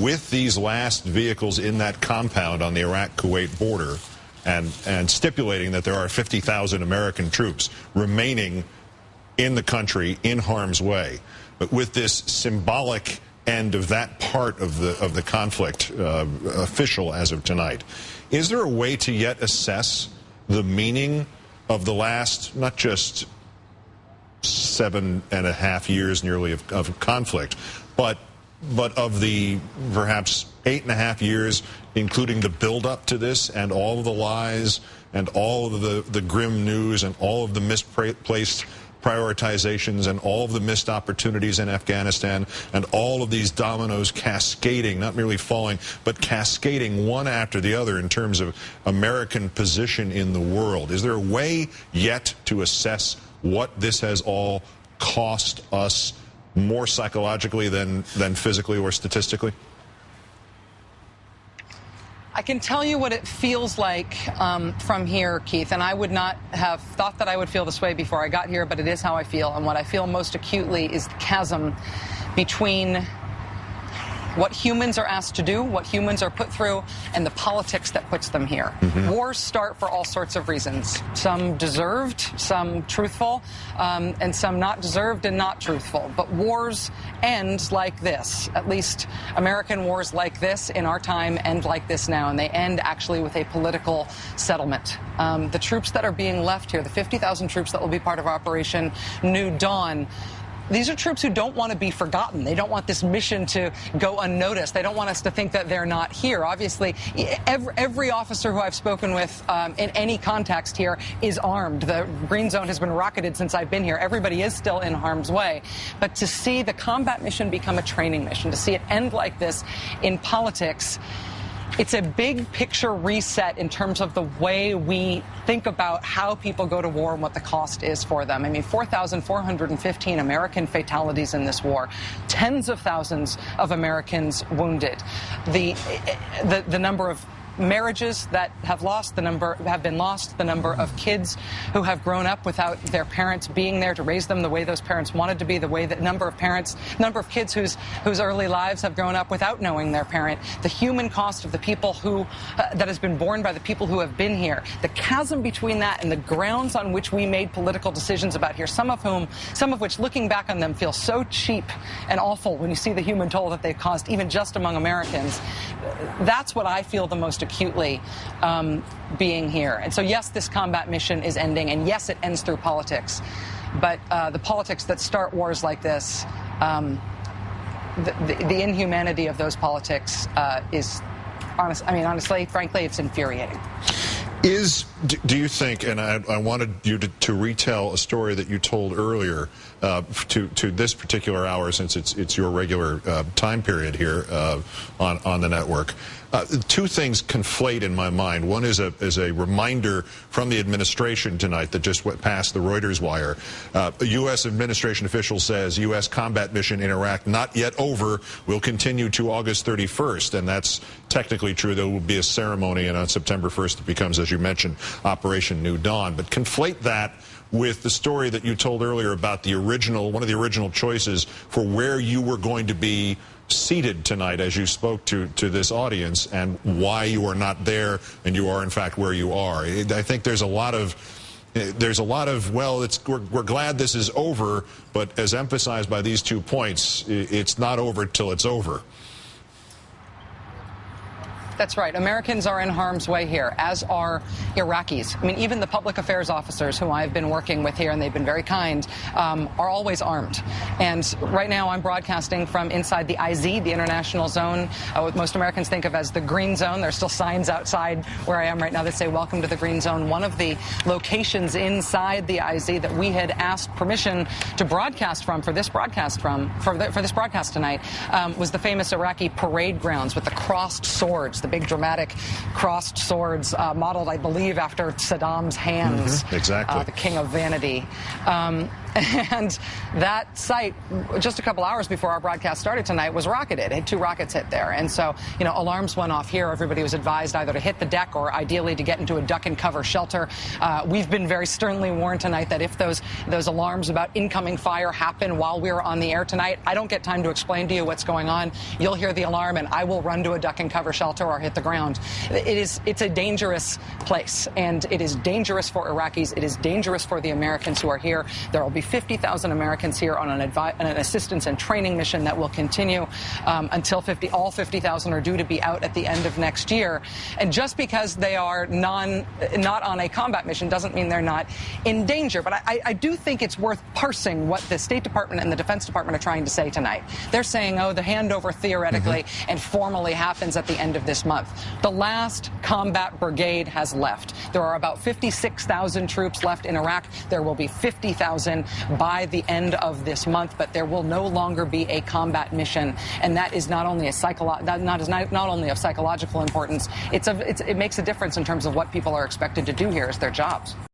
with these last vehicles in that compound on the Iraq-Kuwait border and stipulating that there are 50,000 American troops remaining in the country in harm's way, but with this symbolic end of that part of the conflict official as of tonight, is there a way to yet assess the meaning of the last, not just 7.5 years nearly of conflict, but of the perhaps 8.5 years, including the build-up to this and all of the lies and all of the grim news and all of the misplaced prioritizations and all of the missed opportunities in Afghanistan and all of these dominoes cascading, not merely falling, but cascading one after the other in terms of American position in the world? Is there a way yet to assess what this has all cost us more psychologically than physically or statistically? I can tell you what it feels like from here, Keith, and I would not have thought that I would feel this way before I got here, but it is how I feel. And what I feel most acutely is the chasm between what humans are asked to do, what humans are put through, and the politics that puts them here. Wars start for all sorts of reasons. Some deserved, some truthful, and some not deserved and not truthful. But wars end like this. At least American wars like this in our time end like this now, and they end actually with a political settlement. The troops that are being left here, the 50,000 troops that will be part of Operation New Dawn, these are troops who don't want to be forgotten. They don't want this mission to go unnoticed. They don't want us to think that they're not here. Obviously, every officer who I've spoken with in any context here is armed. The green zone has been rocketed since I've been here. Everybody is still in harm's way. But to see the combat mission become a training mission, to see it end like this in politics, it's a big picture reset in terms of the way we think about how people go to war and what the cost is for them. I mean, 4,415 American fatalities in this war, tens of thousands of Americans wounded. The number of marriages that have been lost, the number of kids who have grown up without their parents being there to raise them the way those parents wanted to be, the number of kids whose early lives have grown up without knowing their parent, the human cost of the people that has been borne by the people who have been here, the chasm between that and the grounds on which we made political decisions about here, some of which looking back on them feel so cheap and awful when you see the human toll that they've caused even just among Americans. That's what I feel the most acutely being here. And so, yes, this combat mission is ending, and yes, it ends through politics. But the politics that start wars like this, the inhumanity of those politics is, honestly, frankly, it's infuriating. Do you think, and I wanted you to retell a story that you told earlier to this particular hour, since it's your regular time period here on the network. Two things conflate in my mind. One is a reminder from the administration tonight that just went past the Reuters wire. A U.S. administration official says U.S. combat mission in Iraq not yet over, will continue to August 31st, and that's technically true. There will be a ceremony, and on September 1st it becomes, as you mentioned, Operation New Dawn. But conflate that with the story that you told earlier about one of the original choices for where you were going to be seated tonight as you spoke to this audience, and why you are not there and you are in fact where you are. I think there's a lot of well, we're glad this is over, but as emphasized by these 2 points, it's not over till it's over. That's right. Americans are in harm's way here, as are Iraqis. I mean, even the public affairs officers who I've been working with here, and they've been very kind, are always armed. And right now I'm broadcasting from inside the IZ, the international zone, what most Americans think of as the green zone. There's still signs outside where I am right now that say, "Welcome to the green zone." One of the locations inside the IZ that we had asked permission to broadcast from for this broadcast tonight was the famous Iraqi parade grounds with the crossed swords, the big dramatic crossed swords, modeled, I believe, after Saddam's hands. Exactly. The king of vanity. And that site, just a couple hours before our broadcast started tonight, was rocketed. Had 2 rockets hit there. And so, alarms went off here. Everybody was advised either to hit the deck or ideally to get into a duck and cover shelter. We've been very sternly warned tonight that if those alarms about incoming fire happen while we're on the air tonight, I don't get time to explain to you what's going on. You'll hear the alarm and I will run to a duck and cover shelter or hit the ground. It's a dangerous place, and it is dangerous for Iraqis. It is dangerous for the Americans who are here. There will be 50,000 Americans here on an assistance and training mission that will continue until all 50,000 are due to be out at the end of next year. And just because they are not on a combat mission doesn't mean they're not in danger. But I do think it's worth parsing what the State Department and the Defense Department are trying to say tonight. They're saying, oh, the handover theoretically and formally happens at the end of this month. The last combat brigade has left. There are about 56,000 troops left in Iraq. There will be 50,000 by the end of this month, but there will no longer be a combat mission, and that is not only of psychological importance. It makes a difference in terms of what people are expected to do here as their jobs.